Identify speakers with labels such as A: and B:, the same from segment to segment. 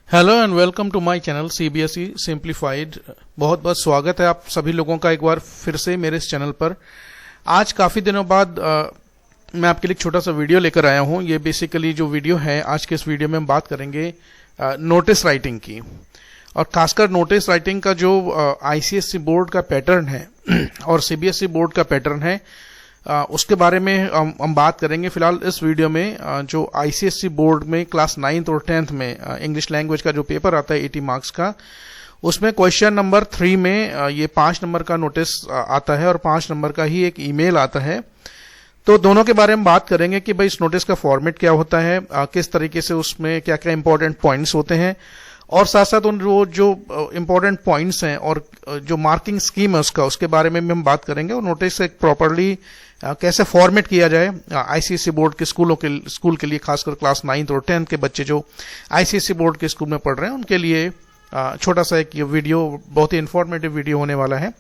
A: Hello and welcome to my channel CBSE simplified. बहुत बहुत स्वागत है आप सभी लोगों का एक बार फिर से मेरे इस चैनल पर। आज काफ़ी दिनों बाद मैं आपके लिए एक छोटा सा वीडियो लेकर आया हूं। ये बेसिकली जो वीडियो है, आज के इस वीडियो में हम बात करेंगे नोटिस राइटिंग की, और खासकर नोटिस राइटिंग का जो आईसीएसई बोर्ड का पैटर्न है और सीबीएसई बोर्ड का पैटर्न है उसके बारे में हम बात करेंगे। फिलहाल इस वीडियो में जो आईसीएसई बोर्ड में क्लास 9th और 10th में इंग्लिश लैंग्वेज का जो पेपर आता है 80 मार्क्स का, उसमें क्वेश्चन नंबर 3 में ये 5 नंबर का नोटिस आता है और 5 नंबर का ही एक ईमेल आता है। तो दोनों के बारे में बात करेंगे कि भाई इस नोटिस का फॉर्मेट क्या होता है, किस तरीके से उसमें क्या क्या इंपॉर्टेंट पॉइंट्स होते हैं, और साथ साथ उन जो इंपॉर्टेंट पॉइंट्स हैं और जो मार्किंग स्कीम है उसके बारे में भी हम बात करेंगे, और नोटिस एक प्रॉपरली कैसे फॉर्मेट किया जाए आईसीएसई बोर्ड के स्कूल के लिए, खासकर क्लास 9th और 10th के बच्चे जो आईसीएसई बोर्ड के स्कूल में पढ़ रहे हैं उनके लिए छोटा सा एक ये वीडियो बहुत ही इंफॉर्मेटिव वीडियो होने वाला है।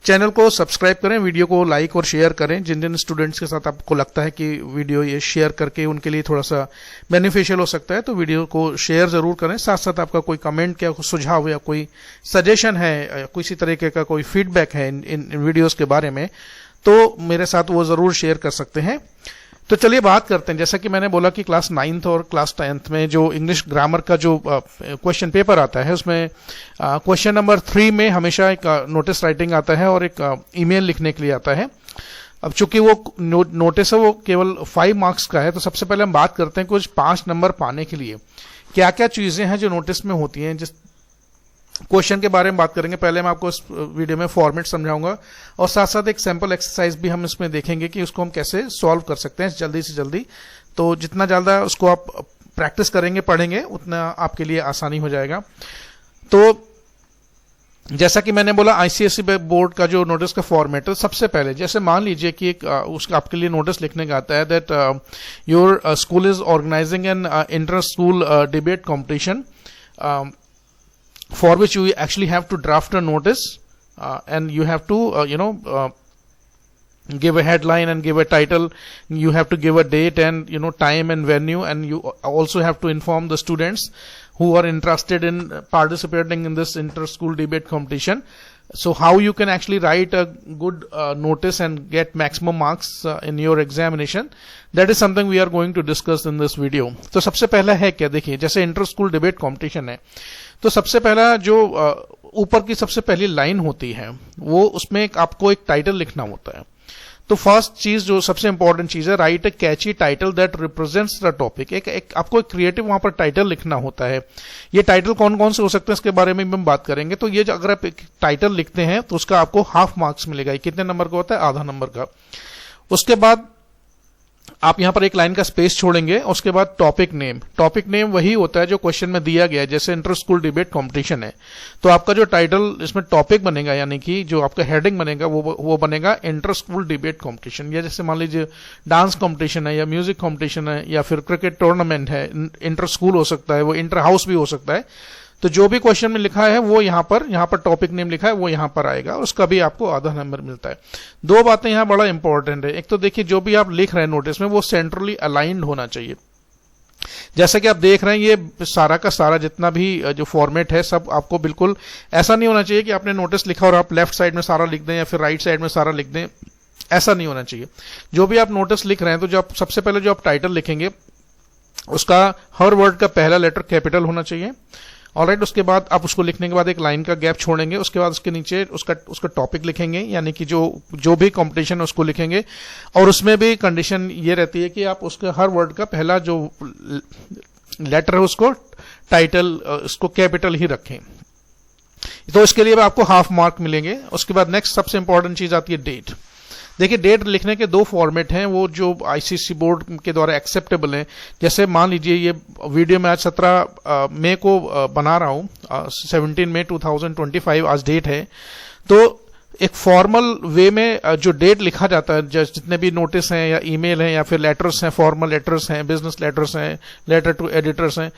A: चैनल को सब्सक्राइब करें, वीडियो को लाइक और शेयर करें। जिन जिन स्टूडेंट्स के साथ आपको लगता है कि वीडियो ये शेयर करके उनके लिए थोड़ा सा बेनिफिशियल हो सकता है तो वीडियो को शेयर जरूर करें। साथ साथ आपका कोई कमेंट या सुझाव या कोई सजेशन है, किसी तरीके का कोई फीडबैक है इन वीडियोस के बारे में, तो मेरे साथ वो जरूर शेयर कर सकते हैं। तो चलिए बात करते हैं। जैसा कि मैंने बोला कि क्लास 9th और क्लास 10th में जो इंग्लिश ग्रामर का जो क्वेश्चन पेपर आता है उसमें क्वेश्चन नंबर 3 में हमेशा एक नोटिस राइटिंग आता है और एक ईमेल लिखने के लिए आता है। अब चूंकि वो नोटिस है वो केवल 5 मार्क्स का है, तो सबसे पहले हम बात करते हैं कुछ 5 नंबर पाने के लिए क्या क्या चीजें हैं जो नोटिस में होती हैं। जिस क्वेश्चन के बारे में बात करेंगे, पहले मैं आपको इस वीडियो में फॉर्मेट समझाऊंगा और साथ साथ एक सैंपल एक्सरसाइज भी हम इसमें देखेंगे कि उसको हम कैसे सॉल्व कर सकते हैं जल्दी से जल्दी। तो जितना ज्यादा उसको आप प्रैक्टिस करेंगे, पढ़ेंगे, उतना आपके लिए आसानी हो जाएगा। तो जैसा कि मैंने बोला आईसीएसई बोर्ड का जो नोटिस का फॉर्मेट है, सबसे पहले जैसे मान लीजिए कि एक उसका आपके लिए नोटिस लिखने का आता है that your school is organising an inter school debate competition for which you actually have to draft a notice and you have to give a headline and give a title. You have to give a date and time and venue, and you also have to inform the students who are interested in participating in this inter-school debate competition. So how you can actually write a good notice and get maximum marks in your examination, that is something we are going to discuss in this video. तो सबसे पहला है क्या, देखिए जैसे inter school debate competition है तो सबसे पहला जो ऊपर की सबसे पहली लाइन होती है वो उसमें आपको एक टाइटल लिखना होता है। तो फर्स्ट चीज जो सबसे इंपॉर्टेंट चीज है, right A Kainchi title that represents the topic. एक आपको एक क्रिएटिव वहां पर टाइटल लिखना होता है। ये टाइटल कौन कौन से हो सकते हैं इसके बारे में भी हम बात करेंगे। तो ये अगर आप एक टाइटल लिखते हैं तो उसका आपको हाफ मार्क्स मिलेगा। ये कितने नंबर का होता है, आधा नंबर का। उसके बाद आप यहां पर एक लाइन का स्पेस छोड़ेंगे। उसके बाद टॉपिक नेम वही होता है जो क्वेश्चन में दिया गया है। जैसे इंटर स्कूल डिबेट कंपटीशन है तो आपका जो टाइटल इसमें टॉपिक बनेगा, यानी कि जो आपका हेडिंग बनेगा वो बनेगा इंटर स्कूल डिबेट कंपटीशन। या जैसे मान लीजिए डांस कंपटीशन है या म्यूजिक कंपटीशन है या फिर क्रिकेट टूर्नामेंट है, इंटर स्कूल हो सकता है, वो इंटर हाउस भी हो सकता है। तो जो भी क्वेश्चन में लिखा है वो यहाँ पर टॉपिक नेम लिखा है वो यहाँ पर आएगा, उसका भी आपको आधा नंबर मिलता है। दो बातें यहाँ बड़ा इंपॉर्टेंट है। एक तो देखिए जो भी आप लिख रहे हैं नोटिस में वो सेंट्रली अलाइंड होना चाहिए। जैसे कि आप देख रहे हैं ये सारा का सारा जितना भी जो फॉर्मेट है सब आपको बिल्कुल ऐसा नहीं होना चाहिए कि आपने नोटिस लिखा और आप लेफ्ट साइड में सारा लिख दें या फिर राइट साइड में सारा लिख दें, ऐसा नहीं होना चाहिए। जो भी आप नोटिस लिख रहे हैं तो जो आप सबसे पहले जो आप टाइटल लिखेंगे उसका हर वर्ड का पहला लेटर कैपिटल होना चाहिए। ऑलराइट, उसके बाद आप उसको लिखने के बाद एक लाइन का गैप छोड़ेंगे। उसके बाद उसके नीचे उसका टॉपिक लिखेंगे, यानी कि जो भी कंपटीशन है उसको लिखेंगे। और उसमें भी कंडीशन ये रहती है कि आप उसके हर वर्ड का पहला जो लेटर है उसको टाइटल उसको कैपिटल ही रखें। तो इसके लिए आपको हाफ मार्क मिलेंगे। उसके बाद नेक्स्ट सबसे इंपॉर्टेंट चीज आती है डेट। देखिए डेट लिखने के 2 फॉर्मेट हैं वो जो आईसीएसई बोर्ड के द्वारा एक्सेप्टेबल हैं। जैसे मान लीजिए ये वीडियो मैं आज 17 मई को बना रहा हूं, 17 मई 2025 आज डेट है। तो एक फॉर्मल वे में जो डेट लिखा जाता है, जितने भी नोटिस हैं या ईमेल हैं या फिर लेटर्स हैं, फॉर्मल लेटर्स हैं, बिजनेस लेटर्स हैं, लेटर टू एडिटर्स हैं,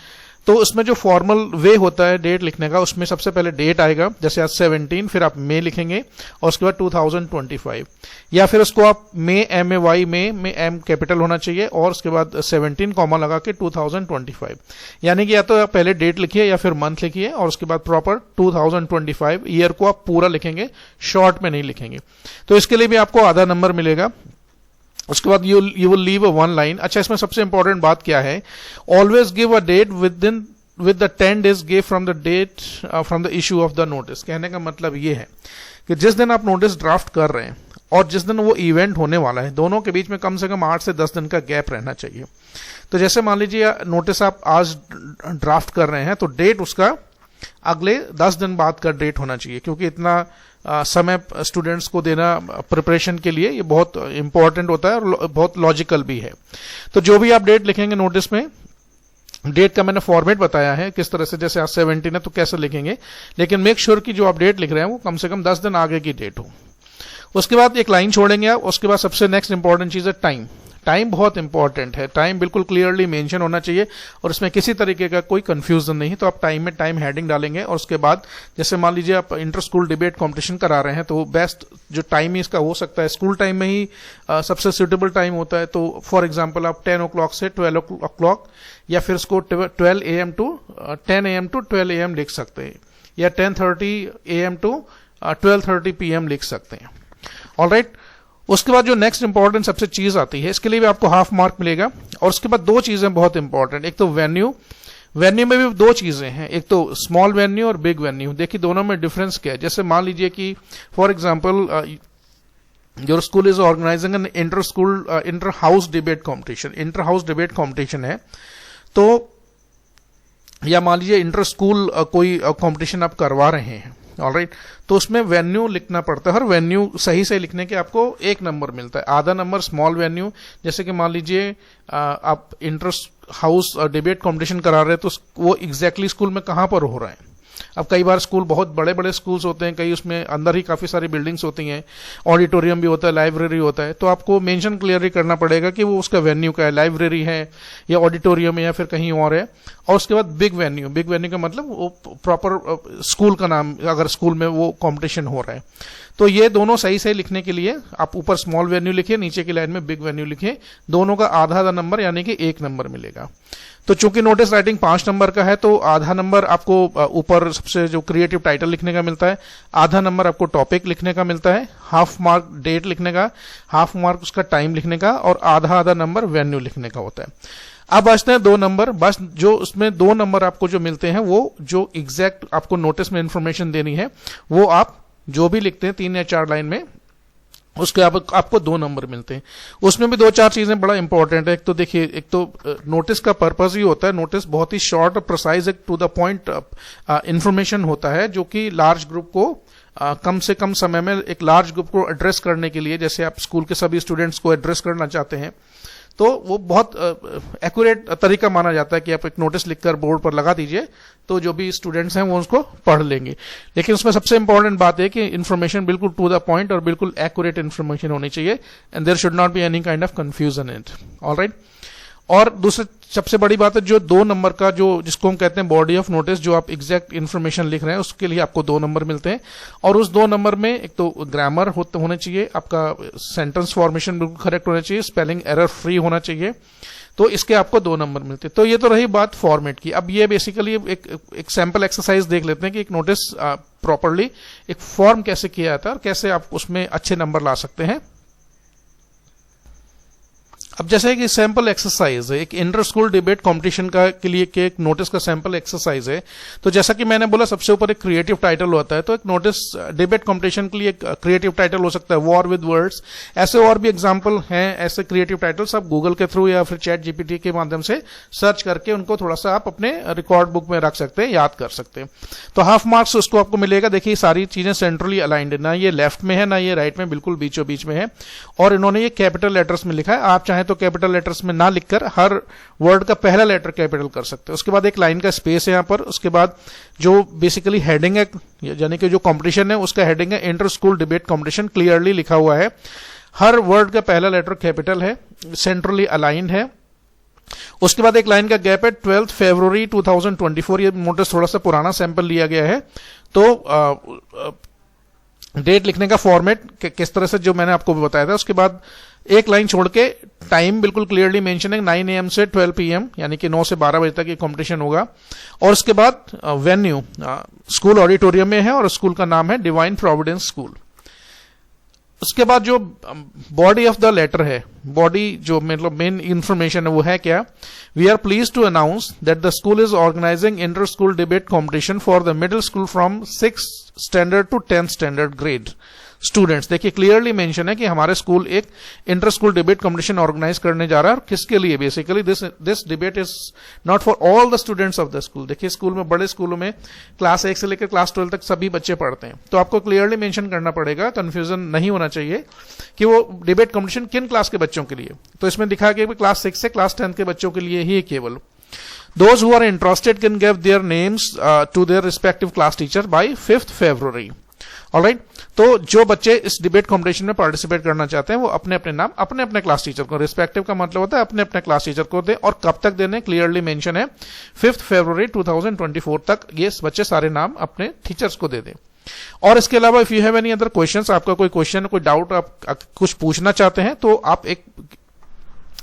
A: तो उसमें जो फॉर्मल वे होता है डेट लिखने का, उसमें सबसे पहले डेट आएगा, जैसे आज 17, फिर आप मई लिखेंगे और उसके बाद 2025, या फिर उसको आप मे MAY में एम कैपिटल होना चाहिए और उसके बाद 17 कॉमा लगा के 2025, यानी कि या तो आप पहले डेट लिखिए या फिर मंथ लिखिए और उसके बाद प्रॉपर 2025 ईयर को आप पूरा लिखेंगे, शॉर्ट में नहीं लिखेंगे। तो इसके लिए भी आपको आधा नंबर मिलेगा। उसके बाद you will leave a one line. अच्छा, इसमें सबसे इंपॉर्टेंट बात क्या है, always give a date with the 10 days give from the date from the issue of the notice. कहने का मतलब ये है कि जिस दिन आप नोटिस ड्राफ्ट कर रहे हैं और जिस दिन वो इवेंट होने वाला है, दोनों के बीच में कम से कम 8 से 10 दिन का गैप रहना चाहिए। तो जैसे मान लीजिए नोटिस आप आज ड्राफ्ट कर रहे हैं तो डेट उसका अगले 10 दिन बाद का डेट होना चाहिए, क्योंकि इतना समय स्टूडेंट्स को देना प्रिपरेशन के लिए ये बहुत इंपॉर्टेंट होता है और बहुत लॉजिकल भी है। तो जो भी आप डेट लिखेंगे नोटिस में, डेट का मैंने फॉर्मेट बताया है किस तरह से, जैसे आज 17 है तो कैसे लिखेंगे, लेकिन मेक श्योर कि जो आप डेट लिख रहे हैं वो कम से कम 10 दिन आगे की डेट हो। उसके बाद एक लाइन छोड़ेंगे आप। उसके बाद सबसे नेक्स्ट इंपॉर्टेंट चीज है टाइम। टाइम बहुत इंपॉर्टेंट है, टाइम बिल्कुल क्लियरली मेंशन होना चाहिए और इसमें किसी तरीके का कोई कंफ्यूजन नहीं। तो आप टाइम में टाइम हेडिंग डालेंगे और उसके बाद जैसे मान लीजिए आप इंटर स्कूल डिबेट कंपटीशन करा रहे हैं तो बेस्ट जो टाइम है इसका हो सकता है स्कूल टाइम में ही सबसे सुटेबल टाइम होता है। तो फॉर एग्जाम्पल आप 10 o'clock से 12 o'clock या फिर उसको 12 AM to 10 AM to 12 AM लिख सकते हैं, या 10:30 AM to 12:30 PM लिख सकते हैं। ऑलराइट, उसके बाद जो नेक्स्ट इंपॉर्टेंट सबसे चीज आती है, इसके लिए भी आपको हाफ मार्क मिलेगा। और उसके बाद दो चीजें बहुत इंपॉर्टेंट, एक तो वेन्यू। वेन्यू में भी दो चीजें हैं, एक तो स्मॉल वेन्यू और बिग वेन्यू। देखिए दोनों में डिफरेंस क्या है। जैसे मान लीजिए कि for example your school is organising an inter house debate competition, inter house debate competition है, तो या मान लीजिए इंटर स्कूल कोई कॉम्पिटिशन आप करवा रहे हैं, ऑलराइट, तो उसमें वेन्यू लिखना पड़ता है। हर वेन्यू सही से लिखने के आपको 1 नंबर मिलता है, आधा नंबर स्मॉल वेन्यू। जैसे कि मान लीजिए आप इंटर हाउस डिबेट कॉम्पिटिशन करा रहे हैं तो वो एग्जैक्टली स्कूल में कहां पर हो रहा है। अब कई बार स्कूल बहुत बड़े बड़े स्कूल्स होते हैं, कई उसमें अंदर ही काफी सारी बिल्डिंग्स होती हैं, ऑडिटोरियम भी होता है, लाइब्रेरी होता है, तो आपको मेंशन क्लियरली करना पड़ेगा कि वो उसका वेन्यू क्या है, लाइब्रेरी है या ऑडिटोरियम है या फिर कहीं और है। और उसके बाद बिग वेन्यू, बिग वेन्यू का मतलब वो प्रॉपर स्कूल का नाम, अगर स्कूल में वो कॉम्पिटिशन हो रहा है। तो ये दोनों सही से लिखने के लिए आप ऊपर स्मॉल वेन्यू लिखिए, नीचे की लाइन में बिग वेन्यू लिखिए, दोनों का आधा आधा नंबर यानी कि 1 नंबर मिलेगा। तो चूंकि नोटिस राइटिंग 5 नंबर का है तो आधा नंबर आपको ऊपर सबसे जो क्रिएटिव टाइटल लिखने का मिलता है, आधा नंबर आपको टॉपिक लिखने का मिलता है, हाफ मार्क डेट लिखने का, हाफ मार्क उसका टाइम लिखने का और आधा आधा नंबर वेन्यू लिखने का होता है। अब बचते हैं 2 नंबर, बस जो उसमें 2 नंबर आपको जो मिलते हैं वो जो एग्जैक्ट आपको नोटिस में इंफॉर्मेशन देनी है वो आप जो भी लिखते हैं 3 या 4 लाइन में उसके आपको 2 नंबर मिलते हैं। उसमें भी 2-4 चीजें बड़ा इंपॉर्टेंट है। एक तो देखिए, एक तो नोटिस का पर्पस ही होता है, नोटिस बहुत ही शॉर्ट और प्रिसाइज एक टू द पॉइंट इंफॉर्मेशन होता है जो कि लार्ज ग्रुप को कम से कम समय में एक लार्ज ग्रुप को एड्रेस करने के लिए, जैसे आप स्कूल के सभी स्टूडेंट्स को एड्रेस करना चाहते हैं तो वो बहुत एक्यूरेट तरीका माना जाता है कि आप एक नोटिस लिखकर बोर्ड पर लगा दीजिए तो जो भी स्टूडेंट्स हैं वो उसको पढ़ लेंगे। लेकिन उसमें सबसे इंपॉर्टेंट बात है कि इन्फॉर्मेशन बिल्कुल टू द पॉइंट और बिल्कुल एक्यूरेट इन्फॉर्मेशन होनी चाहिए and there should not be any kind of confusion in it, alright. और दूसरी सबसे बड़ी बात है जो 2 नंबर का जो जिसको हम कहते हैं बॉडी ऑफ नोटिस, जो आप एग्जैक्ट इन्फॉर्मेशन लिख रहे हैं उसके लिए आपको 2 नंबर मिलते हैं। और उस 2 नंबर में एक तो ग्रामर होने चाहिए, आपका सेंटेंस फॉर्मेशन बिल्कुल करेक्ट होना चाहिए, स्पेलिंग एरर फ्री होना चाहिए, तो इसके आपको 2 नंबर मिलते हैं। तो ये तो रही बात फॉर्मेट की। अब ये बेसिकली एक सैंपल एक्सरसाइज देख लेते हैं कि एक नोटिस प्रॉपरली एक फॉर्म कैसे किया जाता है और कैसे आप उसमें अच्छे नंबर ला सकते हैं। अब जैसे कि सैंपल एक्सरसाइज है, एक इंटर स्कूल डिबेट कंपटीशन का के लिए के एक नोटिस का सैंपल एक्सरसाइज है। तो जैसा कि मैंने बोला सबसे ऊपर एक क्रिएटिव टाइटल होता है, तो एक नोटिस डिबेट कंपटीशन के लिए एक क्रिएटिव टाइटल हो सकता है वॉर विद वर्ड्स। ऐसे और भी एग्जांपल हैं, ऐसे क्रिएटिव टाइटल्स आप गूगल के थ्रू या फिर चैट जीपीटी के माध्यम से सर्च करके उनको थोड़ा सा आप अपने रिकॉर्ड बुक में रख सकते हैं, याद कर सकते हैं। तो हाफ मार्क्स उसको आपको मिलेगा। देखिए सारी चीजें सेंट्रली अलाइंड है, ना ये लेफ्ट में है ना ये राइट में, बिल्कुल बीचों बीच में है। और इन्होंने ये कैपिटल लेटर्स में लिखा है, आप चाहें तो कैपिटल लेटर्स में ना लिखकर हर वर्ड का पहला लेटर कैपिटल कर सकते हैं। उसके बाद एक लाइन का स्पेस है यहां पर। उसके बाद जो बेसिकली हेडिंग है, यानी कि जो कंपटीशन है उसका हेडिंग है inter school debate competition, clearly लिखा हुआ है, हर वर्ड का पहला लेटर कैपिटल है, सेंट्रली अलाइंड है उसके बाद एक लाइन का गैप है 12 फरवरी 2024, ये नोटिस थोड़ा सा पुराना सैंपल लिया गया है। तो डेट लिखने का फॉर्मेट किस तरह से जो मैंने आपको बताया था, उसके बाद एक लाइन छोड़ के टाइम बिल्कुल क्लियरली मेंशन है 9 AM से 12 PM, यानी कि 9 से 12 बजे तक ये कंपटीशन होगा। और उसके बाद वेन्यू स्कूल ऑडिटोरियम में है और स्कूल का नाम है डिवाइन प्रोविडेंस स्कूल। उसके बाद जो बॉडी ऑफ द लेटर है, बॉडी जो मतलब मेन इंफॉर्मेशन है वो है क्या, we are pleased to announce that the school is organising inter school debate competition for the middle school from 6th standard to 10th standard grade students. देखिए clearly mention है कि हमारे स्कूल एक inter school debate competition organise करने जा रहा है। और किसके लिए? Basically this debate is not for all the students of the school. देखिए स्कूल में, बड़े स्कूलों में क्लास 1 से लेकर क्लास 12 तक सभी बच्चे पढ़ते हैं, तो आपको क्लियरली मेंशन करना पड़ेगा, कंफ्यूजन नहीं होना चाहिए कि वो डिबेट कंपटीशन किन क्लास के बच्चों के लिए। तो इसमें लिखा गया कि क्लास 6 से क्लास 10 के बच्चों के लिए ही केवल। Those who are interested can give their names to their respective class teacher by 5th February. Alright, तो जो बच्चे इस डिबेट कॉम्पिटिशन में पार्टिसिपेट करना चाहते हैं वो अपने अपने नाम अपने अपने क्लास टीचर को, रिस्पेक्टिव का मतलब होता है अपने अपने क्लास टीचर को दे, और कब तक देने क्लियरली मेंशन है 5th फरवरी 2024 तक ये बच्चे सारे नाम अपने टीचर्स को दे दें। और इसके अलावा if you have any other questions, आपका कोई क्वेश्चन, कोई डाउट, आप कुछ पूछना चाहते हैं, तो आप एक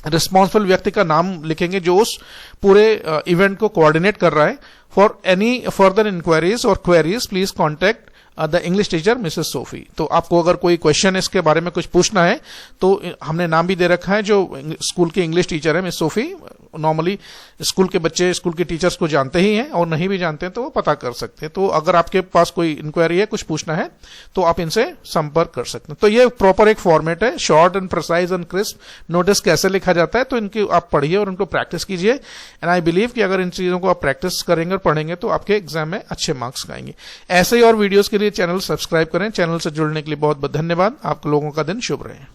A: रिस्पॉन्सिबल व्यक्ति का नाम लिखेंगे जो उस पूरे इवेंट को कोऑर्डिनेट कर रहा है। फॉर एनी फर्दर इंक्वायरीज और queries please contact the English teacher Mrs Sophie. तो आपको अगर कोई क्वेश्चन इसके बारे में कुछ पूछना है तो हमने नाम भी दे रखा है, जो स्कूल की इंग्लिश टीचर है मिस सोफी। नॉर्मली स्कूल के बच्चे स्कूल के टीचर्स को जानते ही हैं, और नहीं भी जानते हैं तो वो पता कर सकते हैं। तो अगर आपके पास कोई इंक्वायरी है, कुछ पूछना है, तो आप इनसे संपर्क कर सकते हैं। तो ये प्रॉपर एक फॉर्मेट है, short and precise and crisp. Notice कैसे लिखा जाता है तो इनकी आप पढ़िए और उनको प्रैक्टिस कीजिए। एंड आई बिलीव कि अगर इन चीजों को आप प्रैक्टिस करेंगे और पढ़ेंगे तो आपके एग्जाम में अच्छे मार्क्स आएंगे। ऐसे ही और वीडियोस के लिए चैनल सब्सक्राइब करें। चैनल से जुड़ने के लिए बहुत बहुत धन्यवाद। आप लोगों का दिन शुभ रहे।